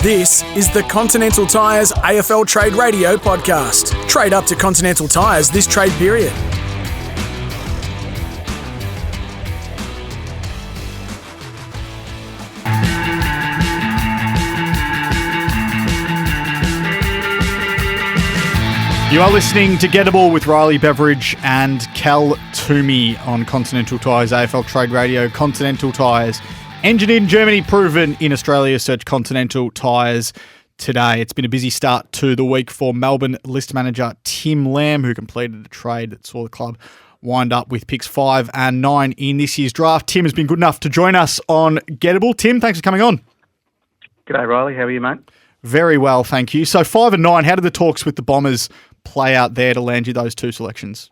This is the Continental Tires AFL Trade Radio podcast. Trade up to Continental Tires this trade period. You are listening to Gettable with Riley Beveridge and Cal Toomey on Continental Tires AFL Trade Radio. Continental Tires, engineered in Germany, proven in Australia. Search Continental Tires today. It's been a busy start to the week for Melbourne list manager Tim Lamb, who completed a trade that saw the club wind up with picks 5 and 9 in this year's draft. Tim has been good enough to join us on Gettable. Tim, thanks for coming on. G'day, Riley. How are you, mate? Very well, thank you. So 5 and 9, how did the talks with the Bombers play out there to land you those two selections?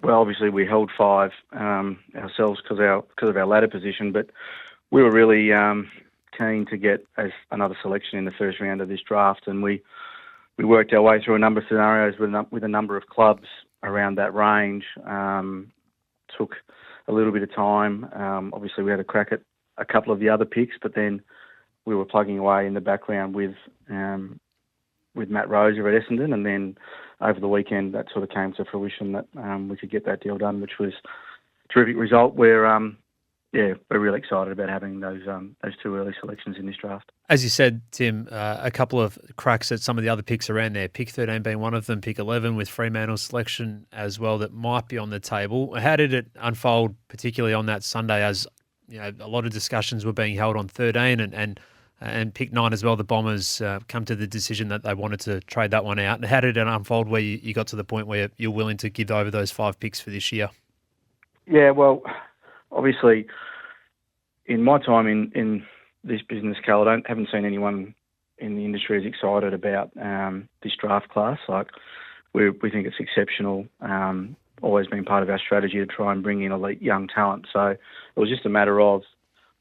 Well, obviously we held 5 ourselves because of our ladder position, but we were really keen to get another selection in the first round of this draft, and we worked our way through a number of scenarios with a number of clubs around that range. Took a little bit of time. Obviously, we had a crack at a couple of the other picks, but then we were plugging away in the background with Matt Rose over at Essendon, and then over the weekend that sort of came to fruition that we could get that deal done, which was a terrific result. We're really excited about having those two early selections in this draft. As you said, Tim, a couple of cracks at some of the other picks around there. Pick 13 being one of them, pick 11 with Fremantle's selection as well that might be on the table. How did it unfold, particularly on that Sunday, as you know, a lot of discussions were being held on 13 and pick 9 as well? The Bombers come to the decision that they wanted to trade that one out. How did it unfold where you got to the point where you're willing to give over those 5 picks for this year? Yeah, well, obviously, in my time in this business, Cal, haven't seen anyone in the industry as excited about this draft class. Like, we think it's exceptional. Always been part of our strategy to try and bring in elite young talent. So it was just a matter of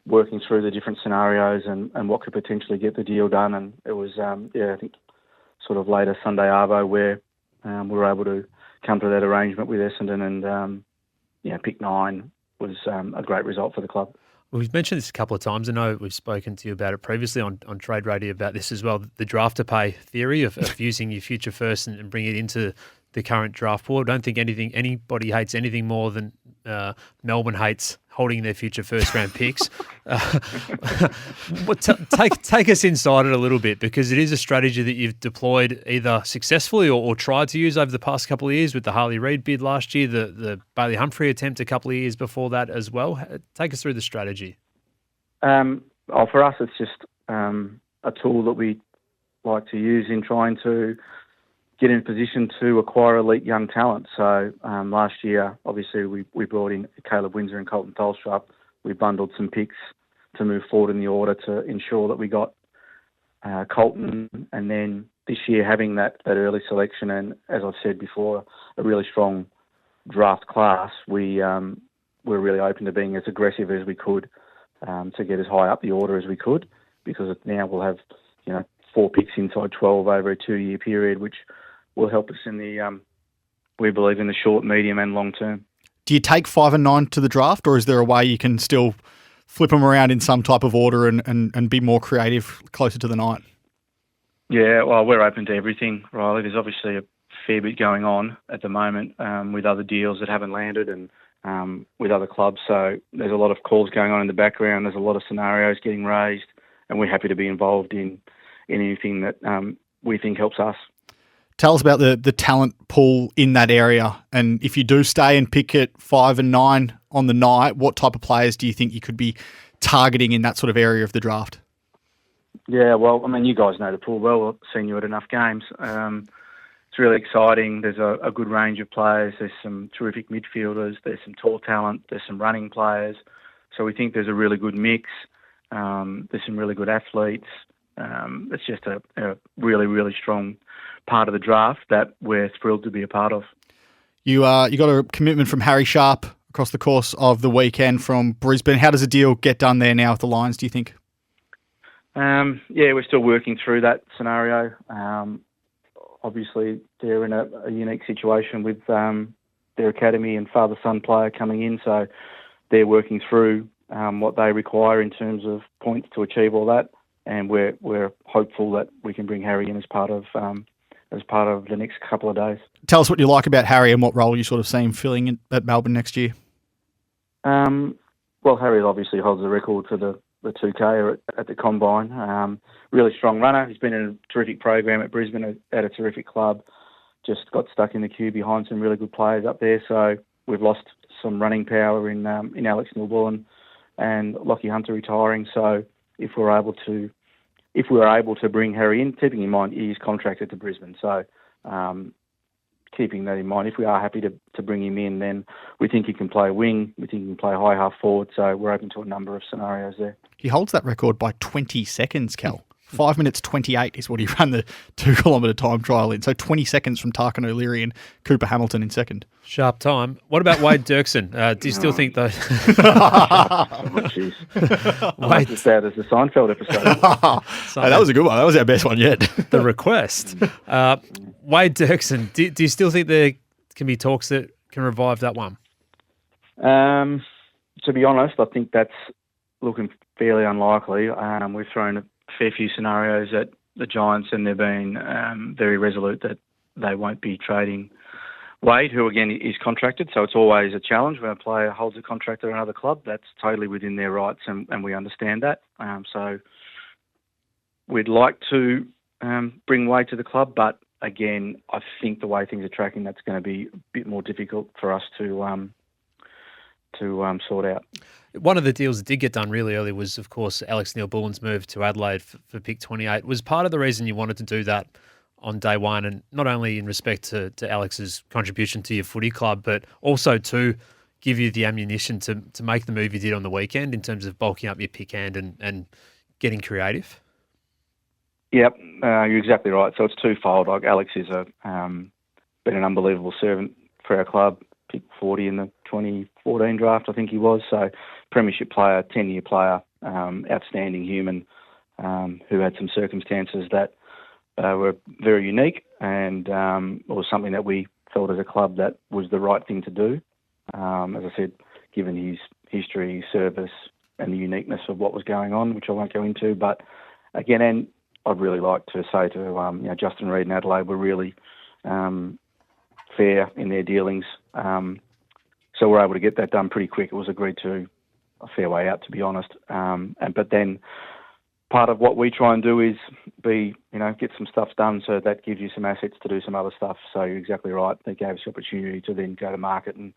working through the different scenarios and what could potentially get the deal done. And it was, I think, sort of later Sunday arvo where we were able to come to that arrangement with Essendon, and pick 9 was a great result for the club. Well, we've mentioned this a couple of times. I know we've spoken to you about it previously on Trade Radio about this as well, the draft to pay theory of using your future first and bring it into the current draft pool. I don't think anybody hates anything more than Melbourne hates holding their future first round picks. Take us inside it a little bit, because it is a strategy that you've deployed either successfully or tried to use over the past couple of years with the Harley Reid bid last year, the Bailey Humphrey attempt a couple of years before that as well. Take us through the strategy. For us, it's just a tool that we like to use in trying to get in a position to acquire elite young talent. So last year, obviously, we brought in Caleb Windsor and Colton Tholstrup. We bundled some picks to move forward in the order to ensure that we got Colton. And then this year, having that early selection and, as I've said before, a really strong draft class, we're really open to being as aggressive as we could to get as high up the order as we could, because now we'll have 4 picks inside 12 over a 2-year period, which will help us in we believe, in the short, medium and long term. Do you take 5 and 9 to the draft, or is there a way you can still flip them around in some type of order and be more creative closer to the night? Yeah, well, we're open to everything, Riley. There's obviously a fair bit going on at the moment with other deals that haven't landed and with other clubs. So there's a lot of calls going on in the background. There's a lot of scenarios getting raised, and we're happy to be involved in anything that we think helps us. Tell us about the talent pool in that area, and if you do stay and pick at 5 and 9 on the night, what type of players do you think you could be targeting in that sort of area of the draft? Yeah, well, I mean, you guys know the pool well. I've seen you at enough games. It's really exciting. There's a good range of players. There's some terrific midfielders. There's some tall talent. There's some running players. So we think there's a really good mix. There's some really good athletes. It's just a really, really strong part of the draft that we're thrilled to be a part of. You got a commitment from Harry Sharp across the course of the weekend from Brisbane. How does a deal get done there now with the Lions, do you think? We're still working through that scenario. Obviously, they're in a unique situation with their academy and father-son player coming in, so they're working through what they require in terms of points to achieve all that. and we're hopeful that we can bring Harry in as part of the next couple of days. Tell us what you like about Harry and what role you sort of see him filling in at Melbourne next year. Well, Harry obviously holds the record for the 2K at the Combine. Really strong runner. He's been in a terrific program at Brisbane at a terrific club. Just got stuck in the queue behind some really good players up there. So we've lost some running power in Alex Nilbullen and Lockie Hunter retiring. So if we were able to bring Harry in, keeping in mind he is contracted to Brisbane. So keeping that in mind, if we are happy to bring him in, then we think he can play wing, we think he can play high half forward, so we're open to a number of scenarios there. He holds that record by 20 seconds, Cal. 5 minutes 28 is what he ran the 2 kilometre time trial in. So 20 seconds from Tarkin O'Leary and Cooper Hamilton in second. Sharp time. What about Wade Dirksen? Do you still think though? Jeez. Wade as bad as the Seinfeld episode. Hey, that was a good one. That was our best one yet. The request. Wade Dirksen, do you still think there can be talks that can revive that one? To be honest, I think that's looking fairly unlikely. We've thrown a fair few scenarios at the Giants, and they've been very resolute that they won't be trading Wade, who again is contracted. So it's always a challenge when a player holds a contract at another club. That's totally within their rights, and we understand that. So we'd like to bring Wade to the club, but again, I think the way things are tracking, that's going to be a bit more difficult for us to sort out. One of the deals that did get done really early was, of course, Alex Neil-Bullen's move to Adelaide for pick 28. Was part of the reason you wanted to do that on day one, and not only in respect to Alex's contribution to your footy club, but also to give you the ammunition to make the move you did on the weekend in terms of bulking up your pick hand and getting creative? Yep, you're exactly right. So it's twofold. Like Alex is been an unbelievable servant for our club. Picked 40 in the 2014 draft, I think he was. So premiership player, 10-year player, outstanding human, who had some circumstances that were very unique, and it was something that we felt as a club that was the right thing to do. As I said, given his history, service, and the uniqueness of what was going on, which I won't go into. But again, and I'd really like to say to Justin Reid and Adelaide were really fair in their dealings. So we're able to get that done pretty quick. It was agreed to a fair way out, to be honest. But then part of what we try and do is get some stuff done, so that gives you some assets to do some other stuff. So you're exactly right. They gave us the opportunity to then go to market and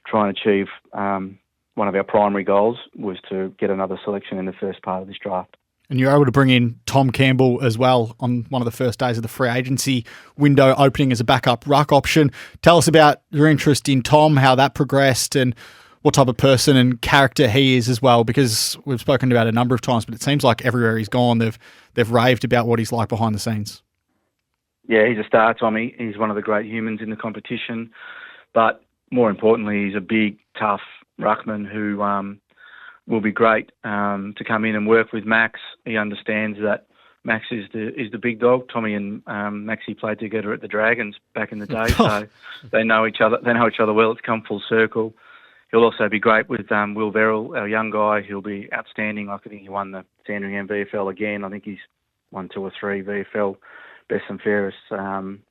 try and achieve one of our primary goals was to get another selection in the first part of this draft. And you're able to bring in Tom Campbell as well on one of the first days of the free agency window, opening as a backup ruck option. Tell us about your interest in Tom, how that progressed, and what type of person and character he is as well, because we've spoken about it a number of times, but it seems like everywhere he's gone, they've raved about what he's like behind the scenes. Yeah, he's a star, Tommy. He's one of the great humans in the competition. But more importantly, he's a big, tough ruckman who will be great to come in and work with Max. He understands that Max is the big dog. Tommy and Maxie played together at the Dragons back in the day, so they know each other. They know each other well. It's come full circle. He'll also be great with Will Verrill, our young guy. He'll be outstanding. I think he won the Sandringham VFL again. I think he's won 2 or 3 VFL best and fairest.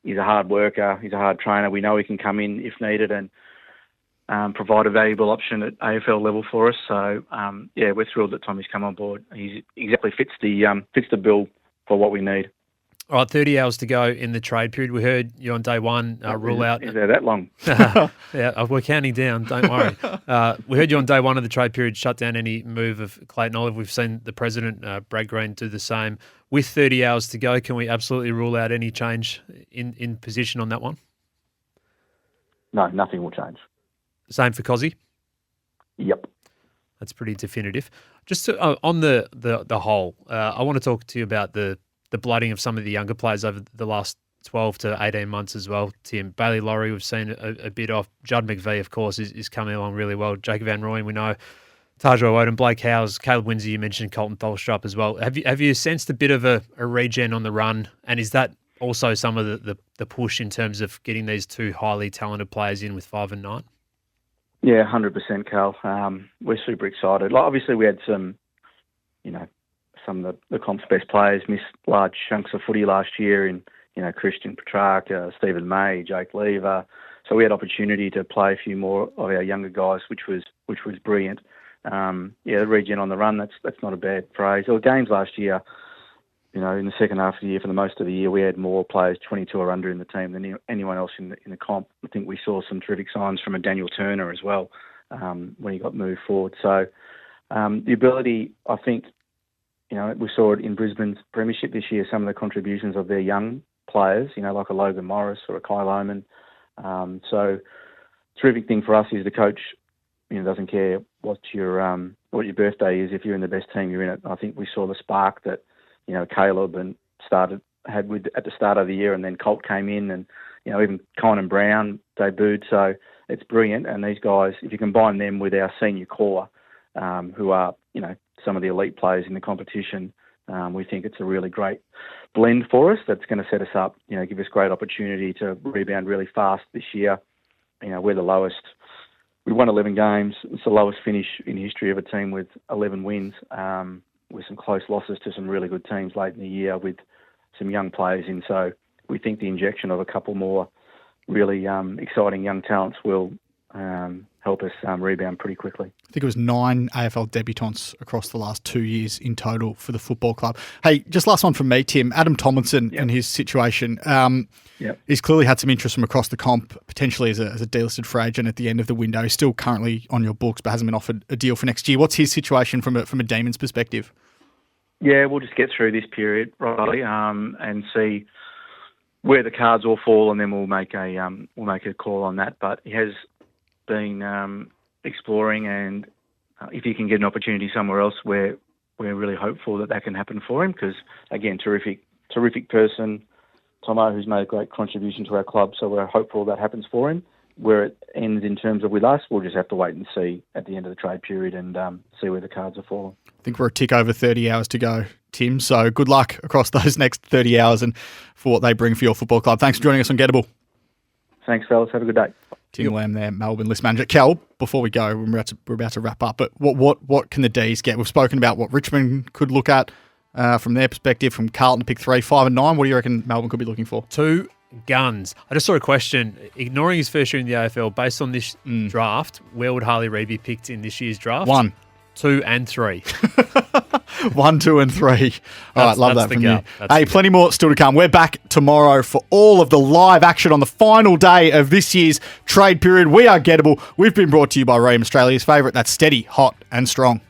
He's a hard worker. He's a hard trainer. We know he can come in if needed and provide a valuable option at AFL level for us. So, we're thrilled that Tommy's come on board. He exactly fits the bill for what we need. All right, 30 hours to go in the trade period. We heard you on day one rule out. Is there that long? Yeah, we're counting down. Don't worry. We heard you on day one of the trade period shut down any move of Clayton Olive. We've seen the president, Brad Green, do the same. With 30 hours to go, can we absolutely rule out any change in position on that one? No, nothing will change. Same for Cozzy? Yep. That's pretty definitive. Just on the whole, I want to talk to you about the blooding of some of the younger players over the last 12 to 18 months as well, Tim. Bailey Laurie, we've seen a bit of. Judd McVie, of course, is coming along really well. Jacob Van Rooyen, we know. Tajwa Woden, Blake Howes, Caleb Winsor, you mentioned Colton Tholstrup as well. Have you sensed a bit of a regen on the run? And is that also some of the push in terms of getting these 2 highly talented players in with 5 and 9? Yeah, 100%, Carl. We're super excited. Like, obviously, we had some, some of the comp's best players missed large chunks of footy last year in, Christian Petrarca, Stephen May, Jake Lever. So we had opportunity to play a few more of our younger guys, which was brilliant. The regen on the run, that's not a bad phrase. There were games last year, in the second half of the year, for the most of the year, we had more players 22 or under in the team than anyone else in the comp. I think we saw some terrific signs from a Daniel Turner as well when he got moved forward. So the ability, I think, we saw it in Brisbane's premiership this year, some of the contributions of their young players, like a Logan Morris or a Kyle Oman. So terrific thing for us is the coach, doesn't care what your birthday is. If you're in the best team, you're in it. I think we saw the spark that, Caleb had at the start of the year, and then Colt came in, and, even Conan Brown debuted. So it's brilliant. And these guys, if you combine them with our senior core, who are, some of the elite players in the competition, we think it's a really great blend for us that's going to set us up, give us great opportunity to rebound really fast this year. We're the lowest. We won 11 games. It's the lowest finish in history of a team with 11 wins, with some close losses to some really good teams late in the year with some young players in. So we think the injection of a couple more really exciting young talents will help us rebound pretty quickly. I think it was 9 AFL debutants across the last 2 years in total for the football club. Hey, just last one from me, Tim. Adam Tomlinson and his situation. He's clearly had some interest from across the comp, potentially as a delisted free agent at the end of the window. He's still currently on your books, but hasn't been offered a deal for next year. What's his situation from a Demons perspective? Yeah, we'll just get through this period, Riley, and see where the cards all fall, and then we'll make a call on that. But he has been exploring, and if he can get an opportunity somewhere else, we're really hopeful that can happen for him, because, again, terrific person, Tomo, who's made a great contribution to our club, so we're hopeful that happens for him. Where it ends in terms of with us, we'll just have to wait and see at the end of the trade period and see where the cards are falling. I think we're a tick over 30 hours to go, Tim, so good luck across those next 30 hours and for what they bring for your football club. Thanks for joining us on Gettable. Thanks, fellas. Have a good day. Tim Lamb there, Melbourne list manager. Kel, before we go, we're about to wrap up, but what can the D's get? We've spoken about what Richmond could look at from their perspective, from Carlton to pick 3, 5 and 9. What do you reckon Melbourne could be looking for? 2 guns. I just saw a question. Ignoring his first year in the AFL, based on this draft, where would Harley Reid be picked in this year's draft? 1, 2 and 3. 1, 2 and 3. All right, love that from you. Hey, plenty more still to come. We're back tomorrow for all of the live action on the final day of this year's trade period. We are Gettable. We've been brought to you by Rheem, Australia's favourite. That's steady, hot and strong.